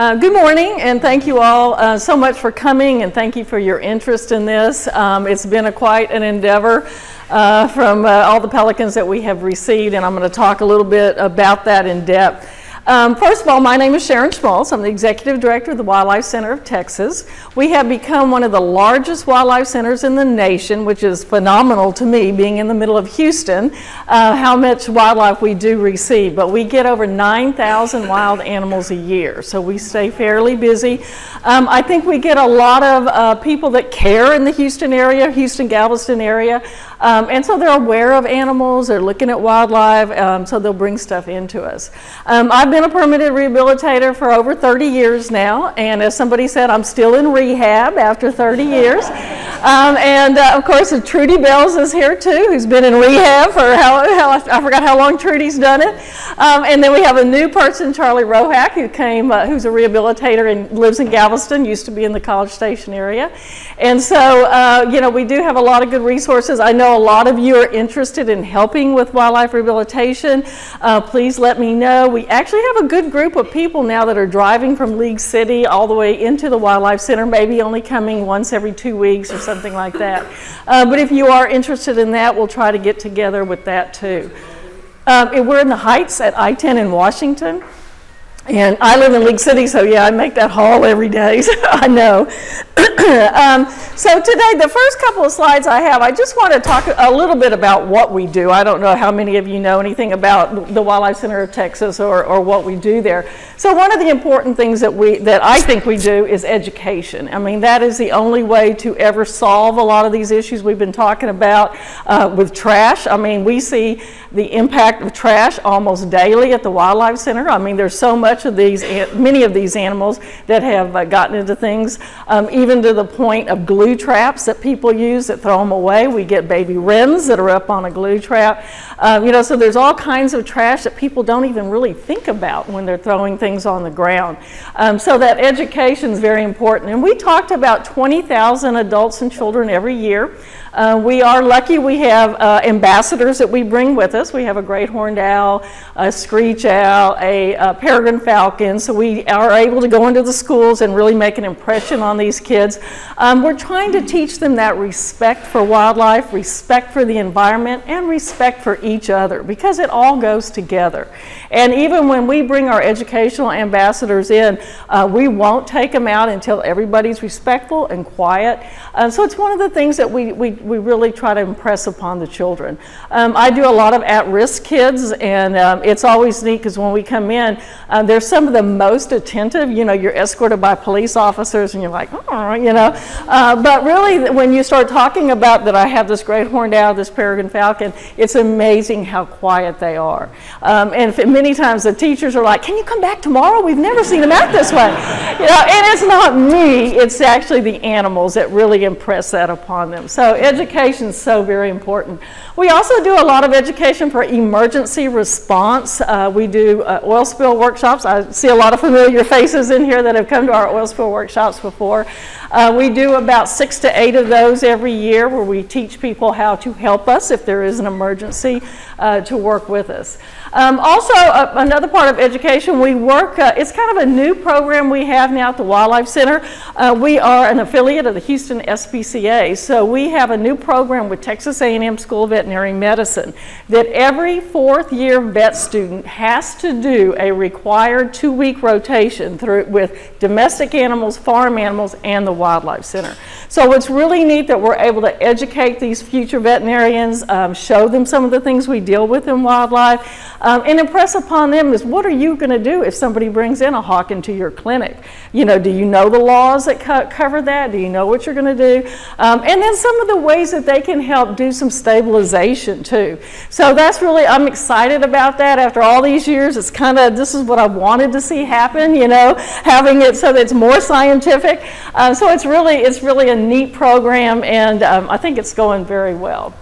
Good morning, and thank you all so much for coming, and thank you for your interest in this. It's been quite an endeavor from all the pelicans that we have received, and I'm going to talk a little bit about that in depth. First of all, my name is Sharon Schmalz. I'm the Executive Director of the Wildlife Center of Texas. We have become one of the largest wildlife centers in the nation, which is phenomenal to me, being in the middle of Houston, how much wildlife we do receive. But we get over 9,000 wild animals a year, so we stay fairly busy. I think we get a lot of people that care in the Houston area, Houston-Galveston area, and so they're aware of animals, they're looking at wildlife, so they'll bring stuff into us. I've been a permanent rehabilitator for over 30 years now, and as somebody said, I'm still in rehab after 30 years. Of course, Trudy Bells is here too, who's been in rehab for I forgot how long Trudy's done it. And then we have a new person, Charlie Rohack, who came, who's a rehabilitator and lives in Galveston, used to be in the College Station area. And so, you know, we do have a lot of good resources. I know a lot of you are interested in helping with wildlife rehabilitation. Please let me know. We actually have a good group of people now that are driving from League City all the way into the Wildlife Center, maybe only coming once every 2 weeks or something like that. But if you are interested in that, we'll try to get together with that too. We're in the Heights at I-10 in Washington. And I live in League City, so yeah, I make that haul every day, so I know. So today, the first couple of slides I have, I just want to talk a little bit about what we do. I don't know how many of you know anything about the Wildlife Center of Texas or what we do there. So one of the important things that I think we do is education. I mean, that is the only way to ever solve a lot of these issues we've been talking about with trash. I mean, we see the impact of trash almost daily at the Wildlife Center. I mean, there's so much of these, many of these animals that have gotten into things, even to the point of glue traps that people use that throw them away. We get baby wrens that are up on a glue trap. You know, so there's all kinds of trash that people don't even really think about when they're throwing things on the ground. So that education is very important. And we talked about 20,000 adults and children every year. We are lucky we have ambassadors that we bring with us. We have a great horned owl, a screech owl, a peregrine falcon, so we are able to go into the schools and really make an impression on these kids. We're trying to teach them that respect for wildlife, respect for the environment, and respect for each other, because it all goes together. And even when we bring our educational ambassadors in, we won't take them out until everybody's respectful and quiet. So it's one of the things that we really try to impress upon the children. I do a lot of at-risk kids, and it's always neat because when we come in, they're some of the most attentive. You know, you're escorted by police officers and you're like, oh, you know. But really, when you start talking about that I have this great horned owl, this peregrine falcon, it's amazing how quiet they are. And many times the teachers are like, can you come back tomorrow? We've never seen them act this way. You know, and it's not me, it's actually the animals that really impress that upon them. So education is so very important. We also do a lot of education for emergency response. We do oil spill workshops. I see a lot of familiar faces in here that have come to our oil spill workshops before. We do about 6 to 8 of those every year where we teach people how to help us if there is an emergency to work with us. Also, another part of education, we work, it's kind of a new program we have now at the Wildlife Center. We are an affiliate of the Houston SPCA, so we have a new program with Texas A&M School of Veterinary Medicine that every 4th year vet student has to do a required 2-week rotation through with domestic animals, farm animals, and the Wildlife Center. So it's really neat that we're able to educate these future veterinarians, show them some of the things we deal with in wildlife, and impress upon them is what are you going to do if somebody brings in a hawk into your clinic? You know, do you know the laws that cover that? Do you know what you're going to do? And then some of the ways that they can help do some stabilization too. So that's really, I'm excited about that. After all these years, it's kind of, this is what I wanted to see happen, you know, having it so that it's more scientific. So it's really a neat program, and I think it's going very well.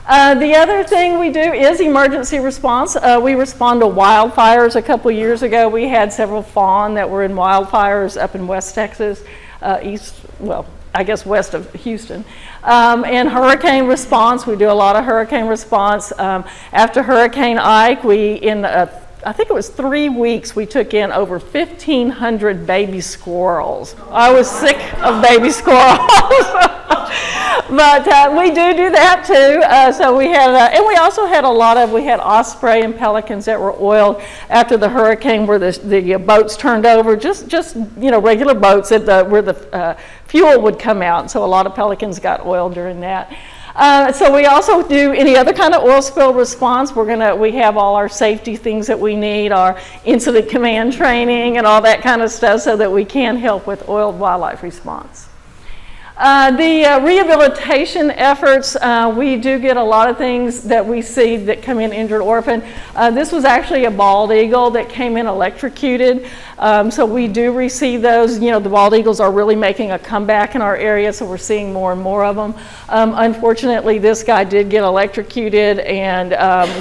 The other thing we do is emergency response. We respond to wildfires. A couple years ago, we had several fawn that were in wildfires up in West Texas, I guess west of Houston. And hurricane response, we do a lot of hurricane response. After Hurricane Ike, in I think it was 3 weeks, we took in over 1,500 baby squirrels. I was sick of baby squirrels. But we do that too. So we had, and we also had we had osprey and pelicans that were oiled after the hurricane, where the boats turned over, just regular boats where the fuel would come out. And so a lot of pelicans got oiled during that. So we also do any other kind of oil spill response. We have all our safety things that we need, our incident command training and all that kind of stuff, so that we can help with oiled wildlife response. The rehabilitation efforts, we do get a lot of things that we see that come in injured orphan. This was actually a bald eagle that came in electrocuted. So we do receive those. The bald eagles are really making a comeback in our area, so we're seeing more and more of them. Unfortunately, this guy did get electrocuted, and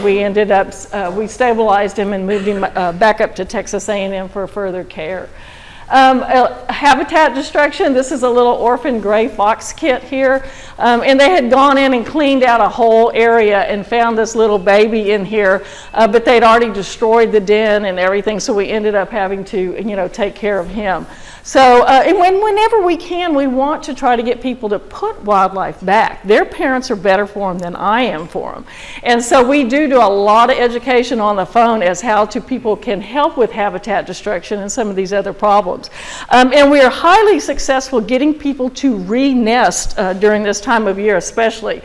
we stabilized him and moved him back up to Texas A&M for further care. Habitat destruction, this is a little orphan gray fox kit here, and they had gone in and cleaned out a whole area and found this little baby in here, but they'd already destroyed the den and everything, so we ended up having to take care of him. So and whenever we can, we want to try to get people to put wildlife back. Their parents are better for them than I am for them. And so we do a lot of education on the phone as how people can help with habitat destruction and some of these other problems. And we are highly successful getting people to re-nest during this time of year especially.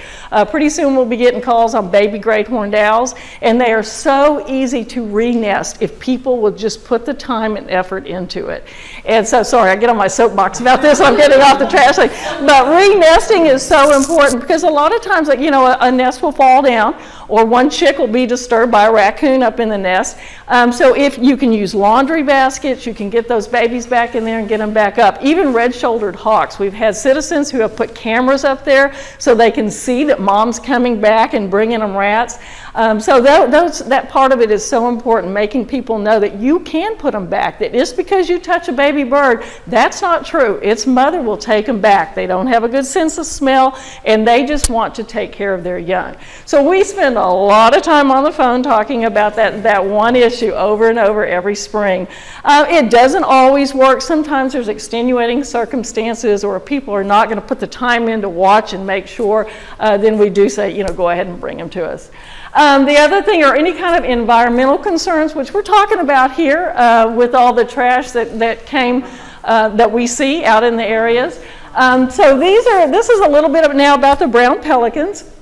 Pretty soon we'll be getting calls on baby great horned owls, and they are so easy to re-nest if people will just put the time and effort into it. And so, sorry, I get on my soapbox about this, I'm getting off the trash thing. But re-nesting is so important, because a lot of times, a nest will fall down, or one chick will be disturbed by a raccoon up in the nest. So if you can use laundry baskets, you can get those babies back in there and get them back up. Even red-shouldered hawks. We've had citizens who have put cameras up there so they can see that mom's coming back and bringing them rats. So that part of it is so important, making people know that you can put them back, that just because you touch a baby bird, that's not true. Its mother will take them back. They don't have a good sense of smell, and they just want to take care of their young. So we spend a lot of time on the phone talking about that one issue over and over every spring. It doesn't always work. Sometimes there's extenuating circumstances, or people are not going to put the time in to watch and make sure. Then we do say, go ahead and bring them to us. The other thing are any kind of environmental concerns, which we're talking about here with all the trash that we see out in the areas. So this is a little bit now about the brown pelicans.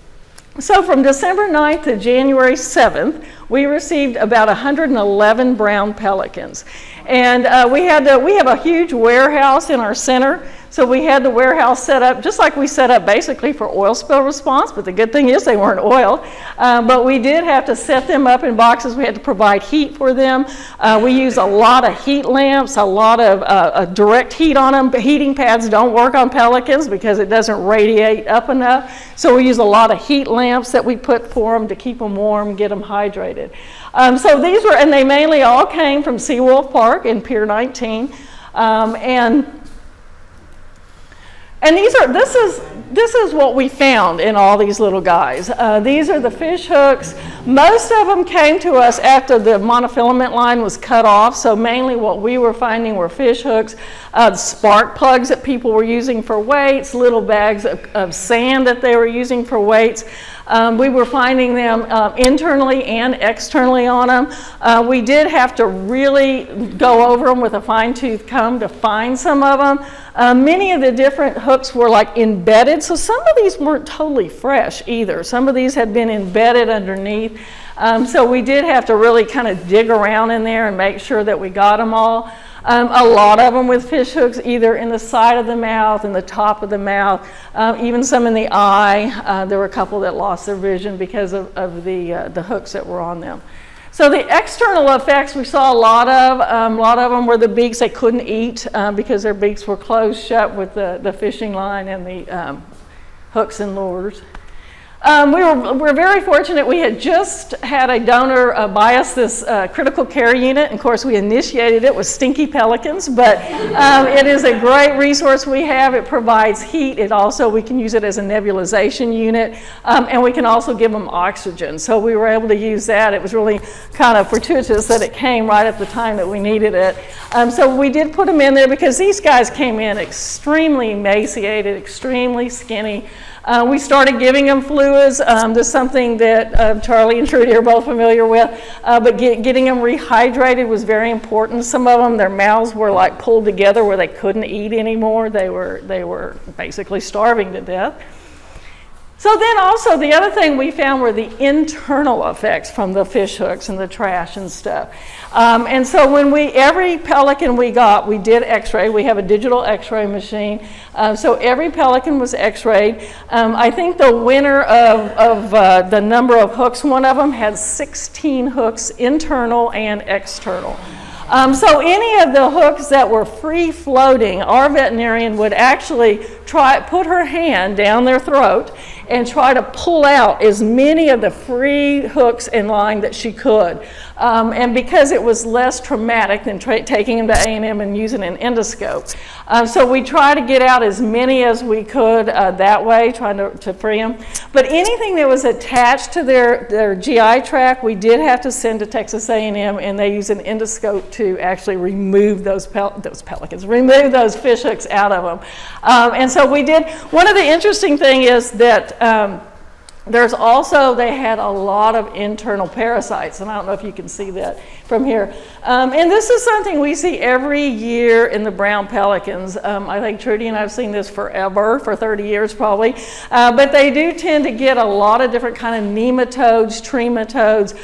So from December 9th to January 7th, we received about 111 brown pelicans. And we have a huge warehouse in our center. So we had the warehouse set up just like we set up basically for oil spill response, but the good thing is they weren't oil. But we did have to set them up in boxes. We had to provide heat for them. We use a lot of heat lamps, a lot of direct heat on them. Heating pads don't work on pelicans because it doesn't radiate up enough. So we use a lot of heat lamps that we put for them to keep them warm, get them hydrated. So these were, and they mainly all came from Seawolf Park in Pier 19. And this is what we found in all these little guys. These are the fish hooks. Most of them came to us after the monofilament line was cut off, so mainly what we were finding were fish hooks, spark plugs that people were using for weights, little bags of sand that they were using for weights. We were finding them internally and externally on them. We did have to really go over them with a fine-tooth comb to find some of them. Many of the different hooks were like embedded, so some of these weren't totally fresh either. Some of these had been embedded underneath. So we did have to really kind of dig around in there and make sure that we got them all. A lot of them with fish hooks either in the side of the mouth, in the top of the mouth, even some in the eye. There were a couple that lost their vision because of the hooks that were on them. So the external effects we saw a lot of. A lot of them were the beaks. They couldn't eat because their beaks were closed shut with the fishing line and the hooks and lures. We're very fortunate. We had just had a donor buy us this critical care unit. And of course, we initiated it with stinky pelicans, but it is a great resource we have. It provides heat. We can use it as a nebulization unit, and we can also give them oxygen. So we were able to use that. It was really kind of fortuitous that it came right at the time that we needed it. So we did put them in there because these guys came in extremely emaciated, extremely skinny. We started giving them fluids. This is something that Charlie and Trudy are both familiar with, but getting them rehydrated was very important. Some of them, their mouths were like pulled together where they couldn't eat anymore. They were basically starving to death. So then also the other thing we found were the internal effects from the fish hooks and the trash and stuff. And so when every pelican we got, we did x-ray. We have a digital x-ray machine. So every pelican was x-rayed. I think the winner of the number of hooks, one of them had 16 hooks, internal and external. So any of the hooks that were free floating, our veterinarian would actually put her hand down their throat and try to pull out as many of the free hooks in line that she could. And because it was less traumatic than taking them to A&M and using an endoscope. So we try to get out as many as we could that way, trying to free them. But anything that was attached to their GI tract, we did have to send to Texas A&M, and they use an endoscope to actually remove those pelicans, remove those fish hooks out of them. And so we did. One of the interesting things is that they had a lot of internal parasites, and I don't know if you can see that from here. And this is something we see every year in the brown pelicans. I think Trudy and I have seen this forever, for 30 years probably. But they do tend to get a lot of different kind of nematodes, trematodes.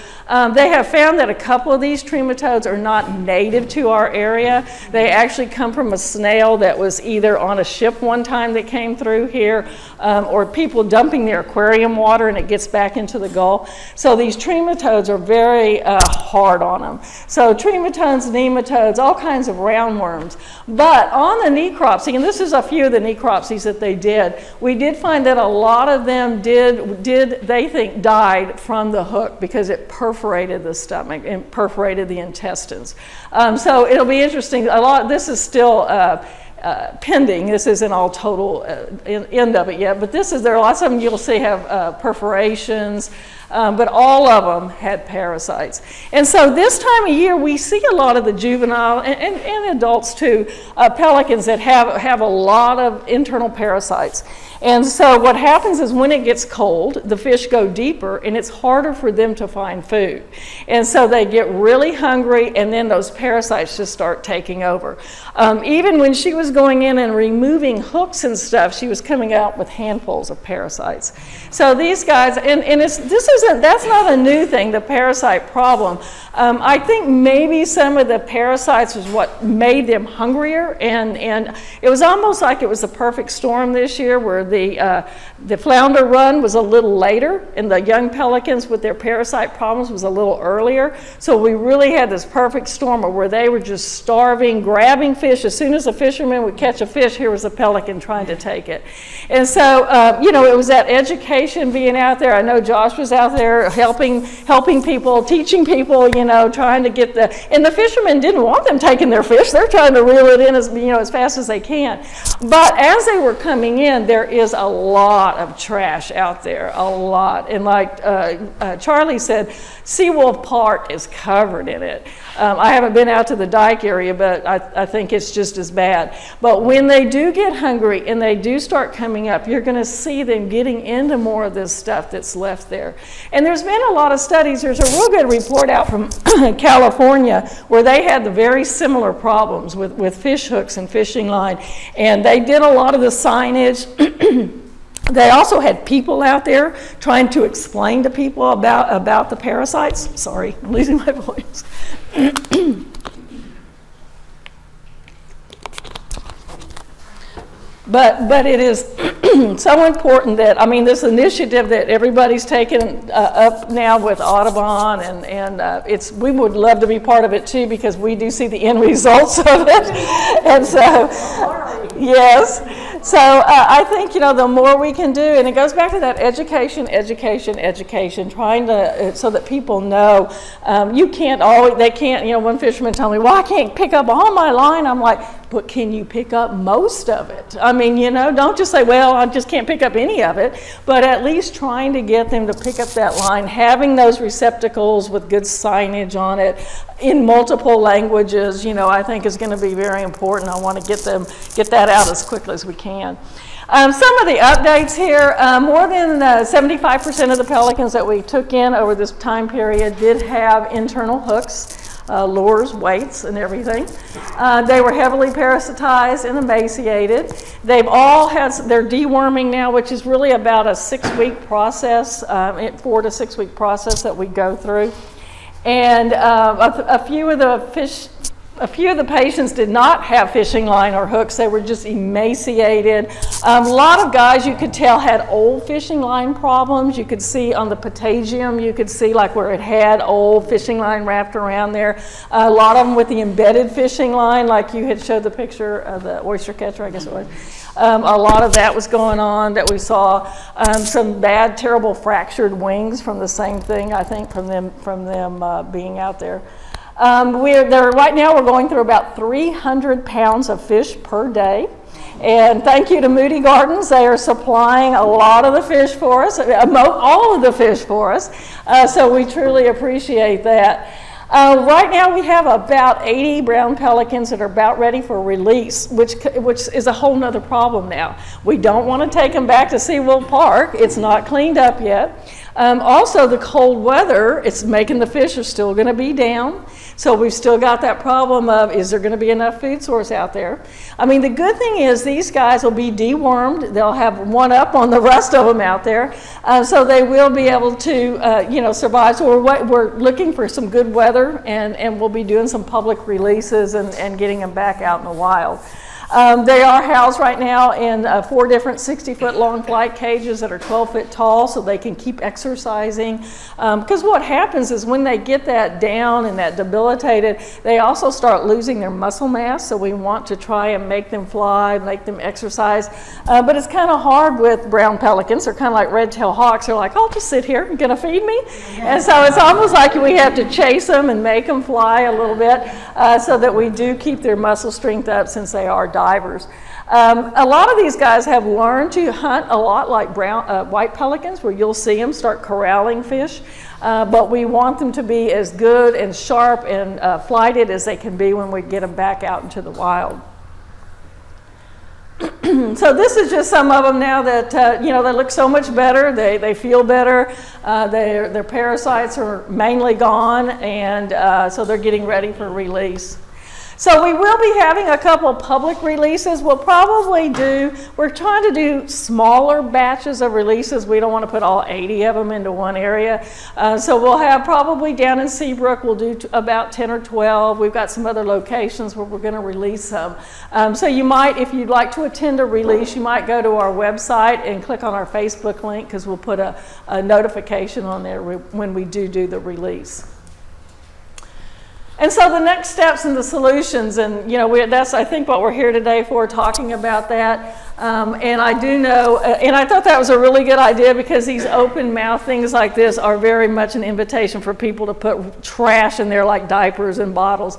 They have found that a couple of these trematodes are not native to our area. They actually come from a snail that was either on a ship one time that came through here, or people dumping their aquarium water and it gets back into the Gulf. So these trematodes are very hard on them. So trematodes, nematodes, all kinds of roundworms. But on the necropsy, and this is a few of the necropsies that they did, we did find that a lot of them they think, died from the hook because it perforated the stomach and perforated the intestines. So it'll be interesting. This is still pending. This isn't all total end of it yet, but there are lots of them you'll see have perforations, but all of them had parasites. And so this time of year, we see a lot of the juvenile, and adults too, pelicans that have a lot of internal parasites. And so what happens is when it gets cold, the fish go deeper and it's harder for them to find food. And so they get really hungry, and then those parasites just start taking over. Even when she was going in and removing hooks and stuff, she was coming out with handfuls of parasites. So these guys, that's not a new thing, the parasite problem. I think maybe some of the parasites was what made them hungrier, and it was almost like it was a perfect storm this year where the flounder run was a little later, and the young pelicans with their parasite problems was a little earlier. So we really had this perfect storm where they were just starving, grabbing fish. As soon as a fisherman would catch a fish, here was a pelican trying to take it. And so, it was that education being out there. I know Josh was out there helping people, teaching people, trying to get and the fishermen didn't want them taking their fish. They're trying to reel it in as fast as they can. But as they were coming in, there is a lot of trash out there, a lot. And like Charlie said, Seawolf Park is covered in it. I haven't been out to the dike area, but I think it's just as bad. But when they do get hungry and they do start coming up, you're going to see them getting into more of this stuff that's left there. And there's been a lot of studies. There's a real good report out from California where they had the very similar problems with fish hooks and fishing line. And they did a lot of the signage. They also had people out there trying to explain to people about the parasites. Sorry, I'm losing my voice. But it is so important that, this initiative that everybody's taken up now with Audubon, and we would love to be part of it too, because we do see the end results of it. And so, yes. So I think, you know, the more we can do, and it goes back to that education, trying to, so that people know, you can't always, they can't, you know, one fisherman told me, well, I can't pick up all my line. I'm like, but can you pick up most of it? I mean, you know, don't just say, well, I just can't pick up any of it, but at least trying to get them to pick up that line, having those receptacles with good signage on it in multiple languages, you know, I think is going to be very important. I want to get that out as quickly as we can. Some of the updates here, more than 75% of the pelicans that we took in over this time period did have internal hooks. Lures, weights, and everything. They were heavily parasitized and emaciated. They've all had their deworming now, which is really about a 6-week process, 4 to 6 week process that we go through. And a few of the patients did not have fishing line or hooks. They were just emaciated. A lot of guys, you could tell, had old fishing line problems. You could see on the patagium, you could see like where it had old fishing line wrapped around there. A lot of them with the embedded fishing line, like you had showed the picture of the oyster catcher, I guess it was. A lot of that was going on that we saw. Some bad, terrible fractured wings from the same thing, I think, from them being out there. Right now we're going through about 300 pounds of fish per day. And thank you to Moody Gardens. They are supplying a lot of the fish for us, all of the fish for us. So we truly appreciate that. Right now we have about 80 brown pelicans that are about ready for release, which is a whole nother problem now. We don't want to take them back to SeaWorld Park. It's not cleaned up yet. Also, the cold weather, it's making the fish are still going to be down. So we've still got that problem of, is there going to be enough food source out there? I mean, the good thing is these guys will be dewormed. They'll have one up on the rest of them out there. So they will be able to, you know, survive. So we're looking for some good weather, and we'll be doing some public releases and getting them back out in the wild. They are housed right now in 4 different 60-foot long flight cages that are 12 foot tall, so they can keep exercising. Because what happens is when they get that down and that debilitated, they also start losing their muscle mass, so we want to try and make them fly, make them exercise. But it's kind of hard with brown pelicans. They're kind of like red-tailed hawks. They're like, I'll just sit here, you're gonna feed me? And so it's almost like we have to chase them and make them fly a little bit so that we do keep their muscle strength up, since they are divers. A lot of these guys have learned to hunt a lot like white pelicans, where you'll see them start corralling fish, but we want them to be as good and sharp and flighted as they can be when we get them back out into the wild. So this is just some of them now that, you know, they look so much better, they feel better, their parasites are mainly gone, and so they're getting ready for release. So we will be having a couple public releases. We're trying to do smaller batches of releases. We don't want to put all 80 of them into one area. So we'll have probably down in Seabrook, we'll do about 10 or 12. We've got some other locations where we're going to release some. So you might, if you'd like to attend a release, you might go to our website and click on our Facebook link, because we'll put a notification on there when we do the release. And so the next steps and the solutions, and you know, that's I think what we're here today for, talking about that. And I do know, and I thought that was a really good idea, because these open mouth things like this are very much an invitation for people to put trash in there, like diapers and bottles.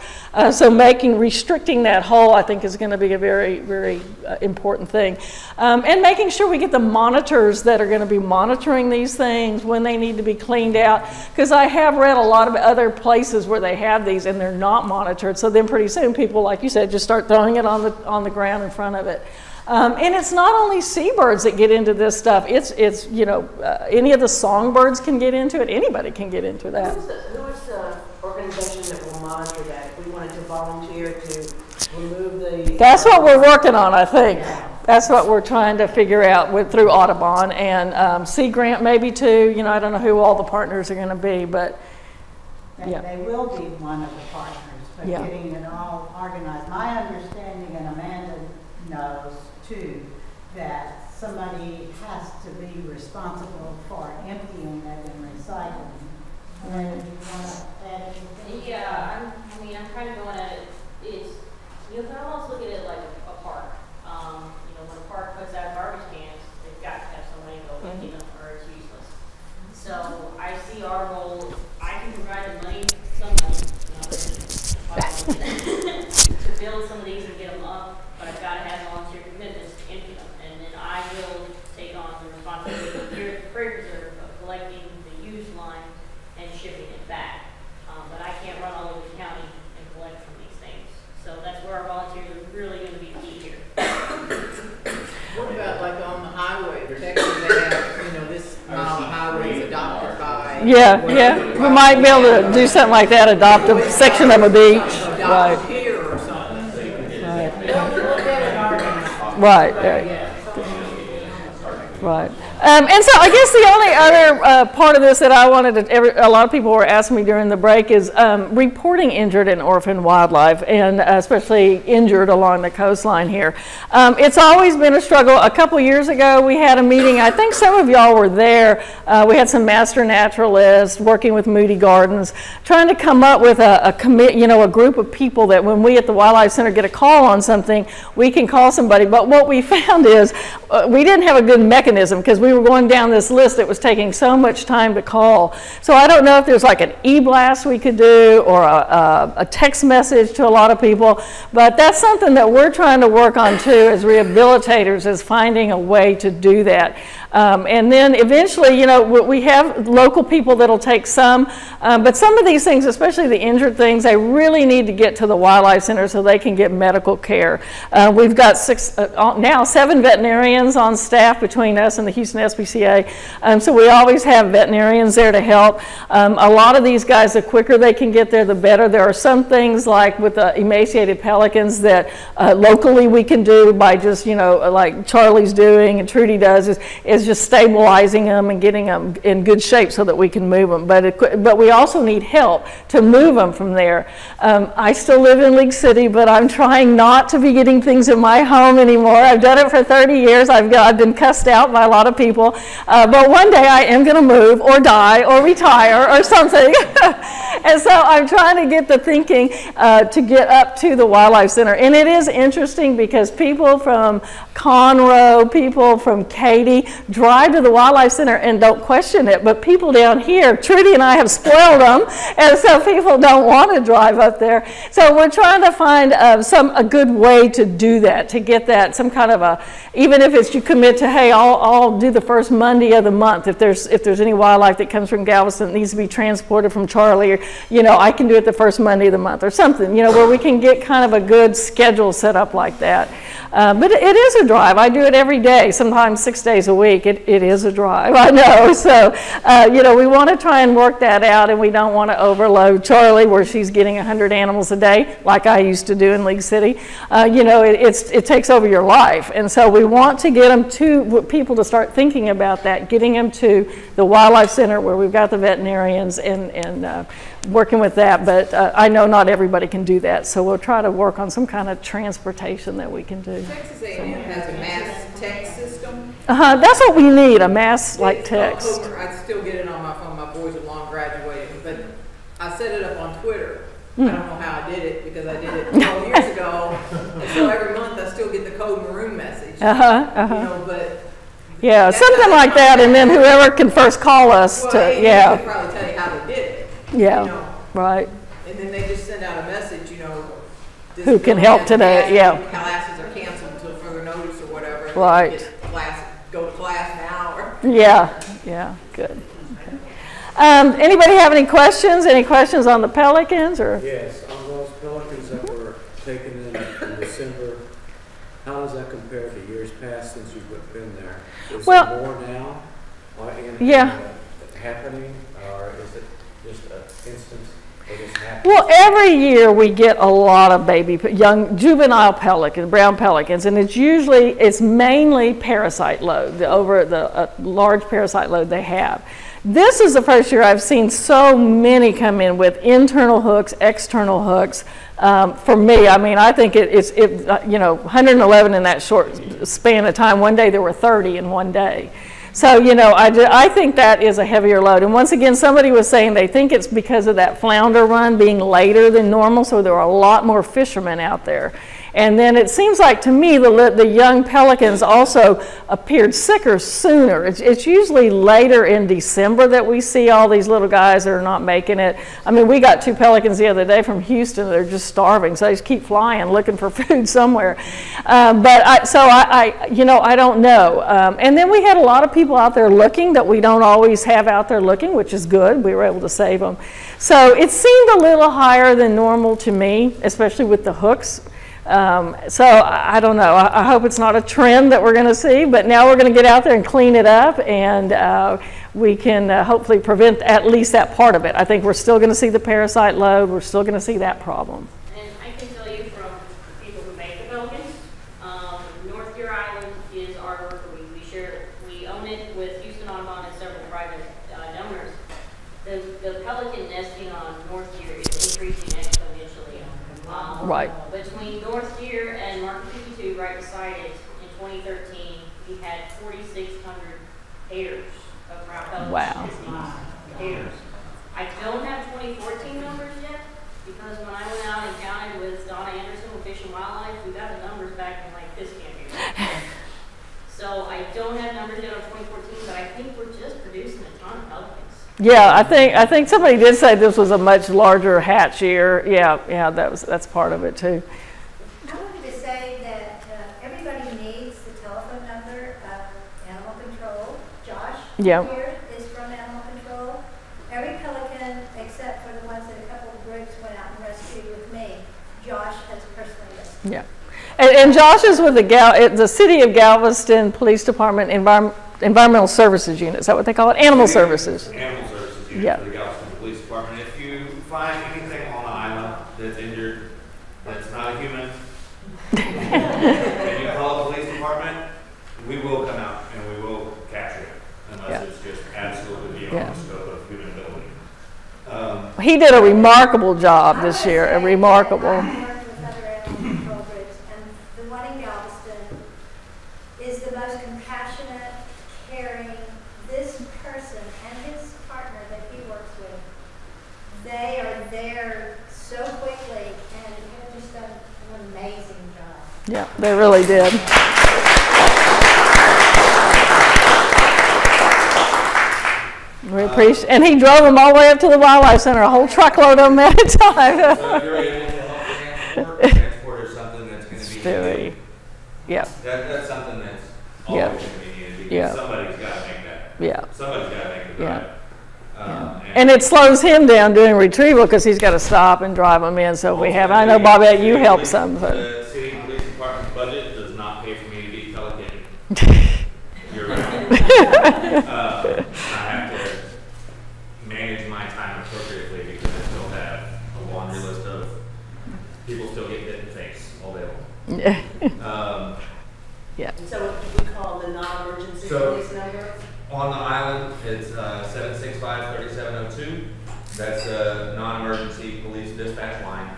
So restricting that hole, I think, is going to be a very, very important thing. And making sure we get the monitors that are going to be monitoring these things when they need to be cleaned out, because I have read a lot of other places where they have these and they're not monitored. So then pretty soon people, like you said, just start throwing it on the ground in front of it. And it's not only seabirds that get into this stuff. It's you know, any of the songbirds can get into it. Anybody can get into that. Who is the organization that will monitor that? If we wanted to volunteer to remove the... That's what we're working on, I think. Yeah. That's what we're trying to figure out through Audubon and Sea Grant maybe too. You know, I don't know who all the partners are going to be, but yeah. They will be one of the partners, but yeah, getting it all organized. My understanding, and Amanda knows too, that somebody has to be responsible for emptying it and recycling. And do you want to add anything? Yeah, I'm kind of going at it. You can almost look at it like a park. You know, when a park I see our role, I can provide the money, some money, to build some of these and get them up, but I've got to have volunteer commitments to empty them. And then I will take on the responsibility here at the Prairie Preserve of collecting the used line and shipping it back. But I can't run all over the county and collect from these things. So that's where our volunteers are really going to be key here. What about like on the highway? Texas, they have, you know, this mile of highway is adopted by. Yeah. We might be able to do something like that, adopt a section of a beach. Right. Adopt here or something. Right. And so I guess the only other part of this that I wanted to, a lot of people were asking me during the break is reporting injured and orphaned wildlife, and especially injured along the coastline here. It's always been a struggle. A couple years ago we had a meeting, I think some of y'all were there. We had some master naturalists working with Moody Gardens, trying to come up with a group of people that when we at the Wildlife Center get a call on something, we can call somebody. But what we found is we didn't have a good mechanism because we were going down this list that was taking so much time to call. So I don't know if there's like an e-blast we could do or a text message to a lot of people, but that's something that we're trying to work on too as rehabilitators, is finding a way to do that. And then eventually, you know, we have local people that'll take some, but some of these things, especially the injured things, they really need to get to the Wildlife Center so they can get medical care. We've got now 7 veterinarians on staff between us and the Houston SPCA, so we always have veterinarians there to help. A lot of these guys, the quicker they can get there, the better. There are some things like with the emaciated pelicans that locally we can do by just, you know, like Charlie's doing and Trudy does, is just stabilizing them and getting them in good shape so that we can move them. But we also need help to move them from there. I still live in League City, but I'm trying not to be getting things in my home anymore. I've done it for 30 years. I've been cussed out by a lot of people. But one day I am going to move or die or retire or something. And so I'm trying to get the thinking to get up to the Wildlife Center. And it is interesting because people from Conroe, people from Katy drive to the Wildlife Center and don't question it. But people down here, Trudy and I have spoiled them, and so people don't want to drive up there. So we're trying to find a good way to do that, to get that, some kind of even if it's you commit to, hey, I'll do the first Monday of the month. If there's any wildlife that comes from Galveston that needs to be transported from Charlie, or, you know, I can do it the first Monday of the month or something, you know, where we can get kind of a good schedule set up like that. But it is a drive. I do it every day, sometimes 6 days a week. It is a drive, I know. So, you know, we want to try and work that out, and we don't want to overload Charlie where she's getting 100 animals a day like I used to do in League City. You know, it takes over your life. And so we want to get them to people to start thinking about that, getting them to the Wildlife Center where we've got the veterinarians and working with that. But I know not everybody can do that. So we'll try to work on some kind of transportation that we can do. Texas A&M has a mass text system. That's what we need, a mass like text. I still get it on my phone. My boys are long graduated, but I set it up on Twitter. I don't know how I did it because I did it 12 years ago, and so every month I still get the code maroon message. You know, but yeah, something like that, and then whoever can first call us to, yeah. They probably tell you how they did it. Yeah, you know? right. And then they just send out a message, you know. Who can help today? Yeah. Classes are canceled until further notice or whatever. Right. Go to class now. Or Yeah, good. Okay. Anybody have any questions? Any questions on the pelicans? Or? Yes, on those pelicans that were taken in December, how does that compare to years past since you've been there? Is there more now happening, or is it just an instance that just happens? Well, every year we get a lot of young juvenile pelicans, brown pelicans, and it's mainly parasite load, the large parasite load they have. This is the first year I've seen so many come in with internal hooks, external hooks. For me, I mean, I think it's 111 in that short span of time. One day there were 30 in one day. So, you know, I think that is a heavier load. And once again, somebody was saying they think it's because of that flounder run being later than normal, so there are a lot more fishermen out there. And then it seems like to me the young pelicans also appeared sicker sooner. It's usually later in December that we see all these little guys that are not making it. I mean, we got 2 pelicans the other day from Houston. They're just starving, so they just keep flying looking for food somewhere. I don't know. And then we had a lot of people out there looking that we don't always have out there looking, which is good. We were able to save them. So it seemed a little higher than normal to me, especially with the hooks. So I don't know. I hope it's not a trend that we're going to see, but now we're going to get out there and clean it up, and we can hopefully prevent at least that part of it. I think we're still going to see the parasite load. We're still going to see that problem. And I can tell you from people who make the pelicans, North Deer Island is our nursery. We own it with Houston Audubon and several private donors. The pelican nesting on North Deer is increasing exponentially. Right. Between North Deer and Market 52, right beside it, in 2013, we had 4,600 pairs of brown pelicans. Wow. Pairs. I don't have 2014 numbers yet, because when I went out and counted with Donna Anderson with Fish and Wildlife, we got the numbers back and like, this can't be right. So I don't have numbers yet on 2014, but I think we're just producing a ton of pelicans. Yeah, I think somebody did say this was a much larger hatch year. Yeah, that's part of it too. I wanted to say that everybody needs the telephone number of animal control. Josh here is from animal control. Every pelican, except for the ones that a couple of groups went out and rescued with me, Josh has personally rescued. Yeah, and Josh is with the City of Galveston Police Department Environmental Services Unit. Is that what they call it? Animal Services. Animal Services Unit Yeah. for the Galveston Police Department. If you find anything on the island that's injured, that's not a human, and you call the police department, we will come out and we will capture it, unless it's just absolutely beyond the scope of human ability. He did a remarkable job this year. A remarkable. I worked with other animal control groups, and the one in Galveston is the most compassionate, caring. This person and his partner that he works with, they are there so quickly and have just done an amazing job. Yeah, they really did. We appreciate, and he drove them all the way up to the Wildlife Center, a whole truckload of them at a time. So if you're able to help transport is something that's going to be needed. Yeah. That's something that's always going to be needed, because somebody's got to make that. Yeah. Somebody's got to make the drive. And it slows him down doing retrieval because he's got to stop and drive them in. So we have, I know, Bobette, you help some. So. The city police department's budget does not pay for me to be pelican. You're right. I have to manage my time appropriately because I still have a laundry list of people still get hit in the face all day long. Yeah. And so what we call the non-emergency police number? On the island, it's 765-3702. That's a non-emergency police dispatch line.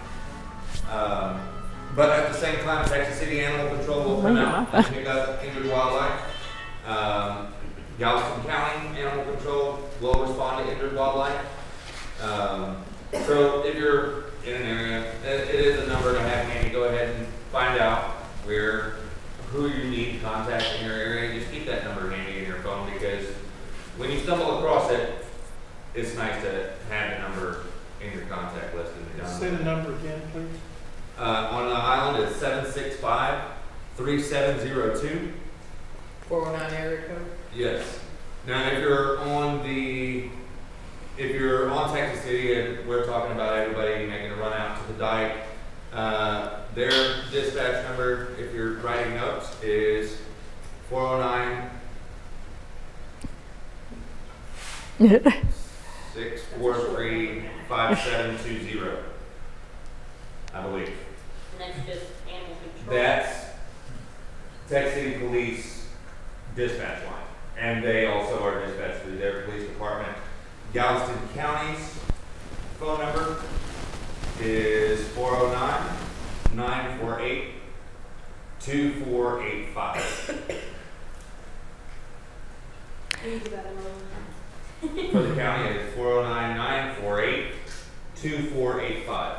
But at the same time, Texas City Animal Control will come out and pick up injured wildlife. Galveston County Animal Control will respond to injured wildlife. So if you're in an area, it is a number to have handy. Go ahead and find out who you need to contact in your area. Just keep that number handy in your phone, because when you stumble across it, it's nice to have the number in your contact list. Say the number again, please. On the island, it's 765-3702. 409 area code? Yes. Now, if you're on Texas City, and we're talking about everybody making a run out to the dike, their dispatch number, if you're writing notes, is 409 643-5720, I believe. And that's just animal control. That's Texas City Police dispatch line, and they also are dispatched through their police department. Galveston County's phone number is 409-948-2485. Can you do that another time? For the county, it's 409-948-2485.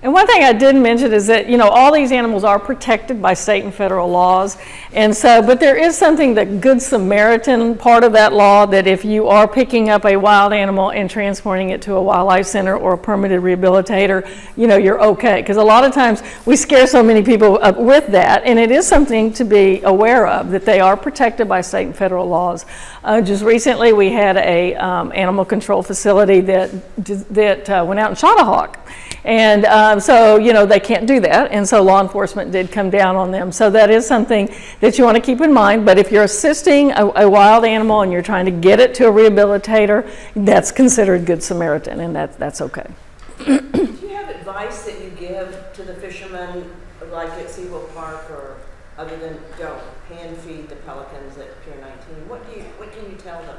And one thing I didn't mention is that, you know, all these animals are protected by state and federal laws. And so, but there is something, the Good Samaritan part of that law, that if you are picking up a wild animal and transporting it to a wildlife center or a permitted rehabilitator, you know, you're okay. Because a lot of times we scare so many people with that, and it is something to be aware of, that they are protected by state and federal laws. Just recently we had a animal control facility that went out and shot a hawk. And so, you know, they can't do that. And so law enforcement did come down on them. So that is something that you want to keep in mind. But if you're assisting a wild animal and you're trying to get it to a rehabilitator, that's considered Good Samaritan, and that's okay. Do you have advice that you give to the fishermen, like at SeaWorld Park, or other than don't hand feed the pelicans at Pier 19? What can you tell them?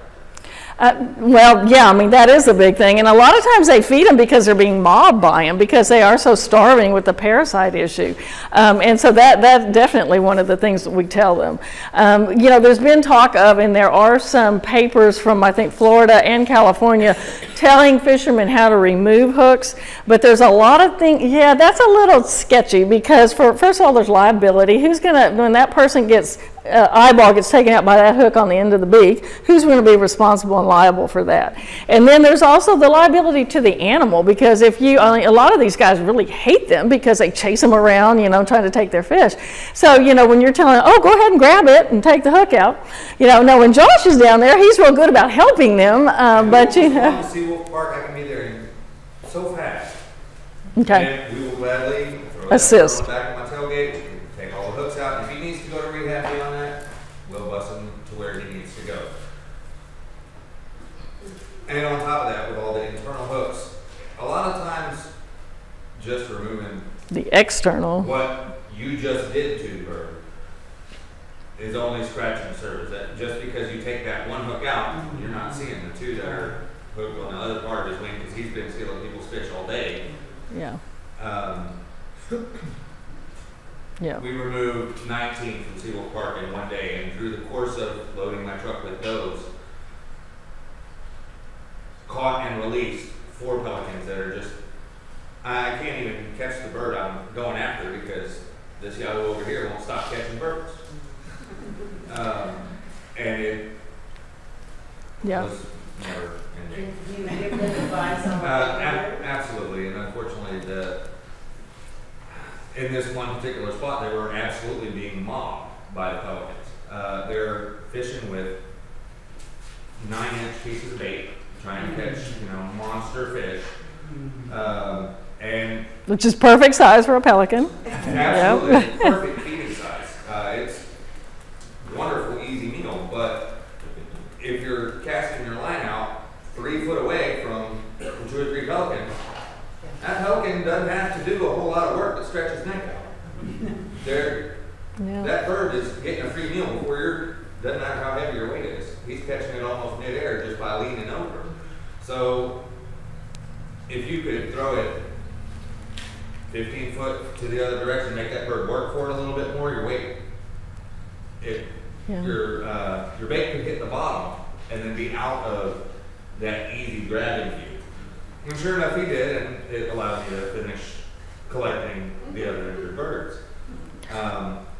Well, yeah, I mean, that is a big thing. And a lot of times they feed them because they're being mobbed by them, because they are so starving with the parasite issue. And so that's definitely one of the things that we tell them. You know, there's been talk of, and there are some papers from, I think, Florida and California telling fishermen how to remove hooks. But there's a lot of things, yeah, that's a little sketchy, because first of all, there's liability. Who's going to, when that person gets eyeball gets taken out by that hook on the end of the beak, who's going to be responsible and liable for that? And then there's also the liability to the animal, because if you, I mean, a lot of these guys really hate them because they chase them around, you know, trying to take their fish. So, you know, when you're telling them, oh, go ahead and grab it and take the hook out, you know, no, when Josh is down there, he's real good about helping them, but you know. At SeaWolf Park, I can be there so fast. Okay. And we will gladly throw assist. that back of my tailgate. We can take all the hooks out. If he needs to go to rehab beyond that, we'll bus him to where he needs to go. And on top of that, with all the internal hooks, a lot of times just removing the external, what you just did to the bird, is only scratching the surface. That just because you take that one hook out, you're not seeing the two that are hooked on the other part of his wing, because he's been stealing people's fish all day. yeah. Yeah. We removed 19 from SeaWolf Park in one day, and through the course of loading my truck with those, caught and released 4 pelicans that are just, I can't even catch the bird I'm going after, because this yellow over here won't stop catching birds. And it was never ending. Do you give them advice on what to do? Absolutely, and unfortunately, in this one particular spot, they were absolutely being mobbed by the pelicans. They're fishing with 9-inch pieces of bait, trying to catch, you know, monster fish, and Which is perfect size for a pelican. absolutely perfect feeding size. It's wonderful, easy meal, but if you're casting your line out 3 foot away from 2 or 3 pelicans, that pelican doesn't have to do a whole lot of work to stretch his neck out. That bird is getting a free meal before doesn't matter how heavy your weight is. He's catching it almost mid-air just by leaning over. So if you could throw it 15 foot to the other direction, make that bird work for it a little bit more, your weight, your bait could hit the bottom and then be out of that easy grabbing view. And sure enough, he did, and it allowed me to finish collecting the other injured birds.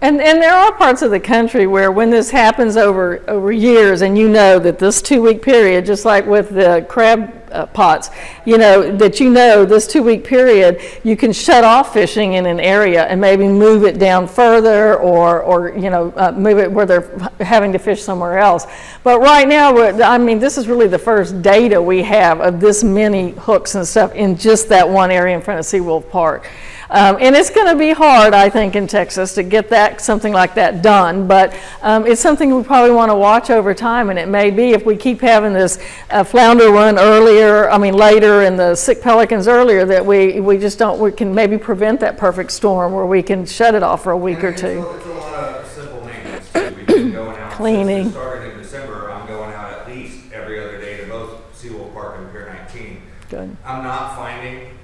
And there are parts of the country where when this happens over years, and you know that this 2-week period, just like with the crab pots, you know, that this 2-week period, you can shut off fishing in an area and maybe move it down further, or you know, move it where they're having to fish somewhere else. But right now, I mean, this is really the first data we have of this many hooks and stuff in just that one area in front of SeaWolf Park. And it's going to be hard, I think, in Texas to get something like that done, but it's something we probably want to watch over time, and it may be if we keep having this flounder run later, and the sick pelicans earlier, that we can maybe prevent that perfect storm where we can shut it off for a week or two. It's a lot of simple maintenance too. We've been going out cleaning. Since it started in December. I'm going out at least every other day to both SeaWolf Park and Pier 19. Good. I'm not finding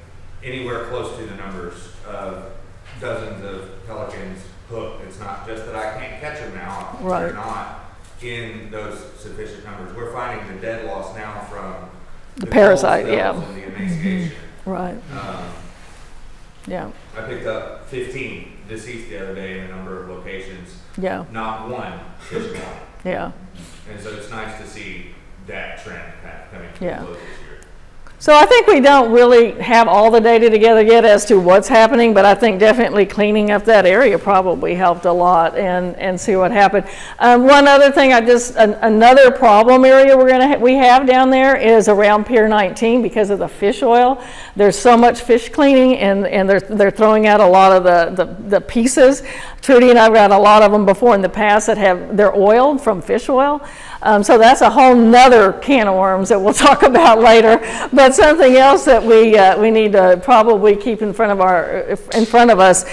anywhere close to the numbers of dozens of pelicans hooked. It's not just that I can't catch them now. Right. They're not in those sufficient numbers. We're finding the dead loss now from The parasite, cold yeah. cells and the emaciation. Right. Yeah. I picked up 15 deceased the other day in a number of locations. Yeah. Not one fish gone. Yeah. And so it's nice to see that trend kind of coming to a close this year. So I think we don't really have all the data together yet as to what's happening, but I think definitely cleaning up that area probably helped a lot, and see what happened. One other thing, another problem area we have down there is around Pier 19 because of the fish oil. There's so much fish cleaning, and they're throwing out a lot of the pieces. Trudy and I've got a lot of them before in the past that they're oiled from fish oil. So that's a whole nother can of worms that we'll talk about later. But something else that we need to probably keep in front of us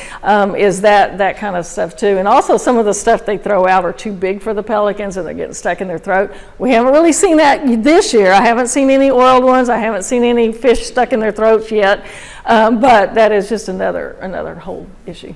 is that kind of stuff too. And also some of the stuff they throw out are too big for the pelicans and they're getting stuck in their throat. We haven't really seen that this year. I haven't seen any oiled ones. I haven't seen any fish stuck in their throats yet. But that is just another whole issue.